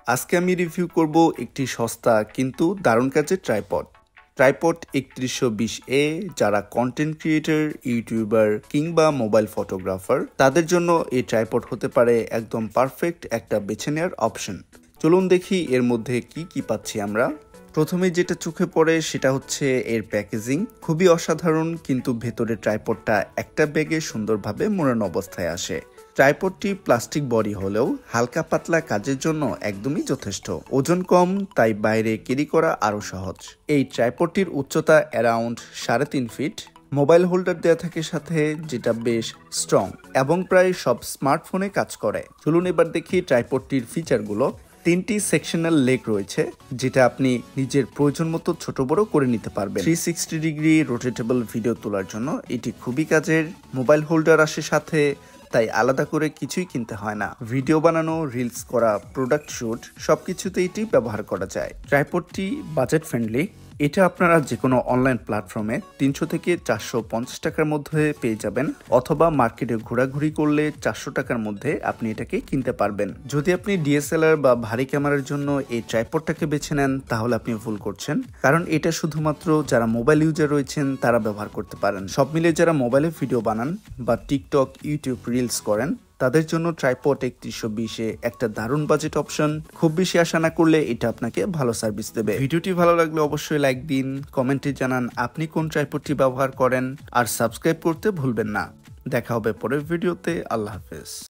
আজকে আমি রিভিউ করব একটি সস্তা কিন্তু দারুণ কাজের ট্রাইপড 3120A। যারা কন্টেন্ট ক্রিয়েটর, ইউটিউবার কিংবা মোবাইল ফটোগ্রাফার, তাদের জন্য এই ট্রাইপড হতে পারে একদম পারফেক্ট একটা বেছে নেওয়ার অপশন। চলুন দেখি এর মধ্যে কি কি পাচ্ছি আমরা। প্রথমে যেটা চোখে পড়ে সেটা হচ্ছে এর প্যাকেজিং। খুবই অসাধারণ, কিন্তু ভেতরে ট্রাইপডটা একটা ব্যাগে সুন্দরভাবে মোড়ানো অবস্থায় আসে। ট্রাইপডটি প্লাস্টিক বডি হলেও হালকা পাতলা কাজের জন্য একদমই যথেষ্ট। ওজন কম, তাই বাইরে ক্যারি করা আরও সহজ। এই ট্রাইপডটির উচ্চতা অ্যারাউন্ড 3.5 ফিট। মোবাইল হোল্ডার দেওয়া থাকে সাথে, যেটা বেশ স্ট্রং এবং প্রায় সব স্মার্টফোনে কাজ করে। চলুন এবার দেখি ট্রাইপডটির ফিচারগুলো। 3টি সেকশনাল লেগ রয়েছে, যেটা আপনি নিজের প্রয়োজন মতো ছোট বড় করে নিতে পারবেন। 360 ডিগ্রি রোটেটেবল ভিডিও তোলার জন্য এটি খুবই কাজের। মোবাইল হোল্ডার আসে সাথে, তাই আলাদা করে কিছুই কিনতে হয় না। ভিডিও বানানো, রিলস করা, প্রোডাক্ট শুট সবকিছুতে এটি ব্যবহার করা যায়। ট্রাইপডটি বাজেট ফ্রেন্ডলি। এটা আপনারা যে কোনো অনলাইন প্ল্যাটফর্মে 300 থেকে 450 টাকার মধ্যে পেয়ে যাবেন, অথবা মার্কেটে ঘোরাঘুরি করলে 400 টাকার মধ্যে আপনি এটাকে কিনতে পারবেন। যদি আপনি ডিএসএলআর বা ভারী ক্যামেরার জন্য এই ট্রাইপডটাকে বেছে নেন, তাহলে আপনি ভুল করছেন, কারণ এটা শুধুমাত্র যারা মোবাইল ইউজার রয়েছেন তারা ব্যবহার করতে পারেন। সব মিলে যারা মোবাইলে ভিডিও বানান বা টিকটক, ইউটিউব রিলস করেন, তাদের জন্য ট্রাইপড 3120 একটা দারুণ বাজেট অপশন। খুব বেশি আশা না করলে এটা আপনাকে ভালো সার্ভিস দেবে। ভিডিওটি ভালো লাগলে অবশ্যই লাইক দিন, কমেন্টে জানান আপনি কোন ট্রাইপডটি ব্যবহার করেন, আর সাবস্ক্রাইব করতে ভুলবেন না। দেখা হবে পরের ভিডিওতে। আল্লাহ হাফেজ।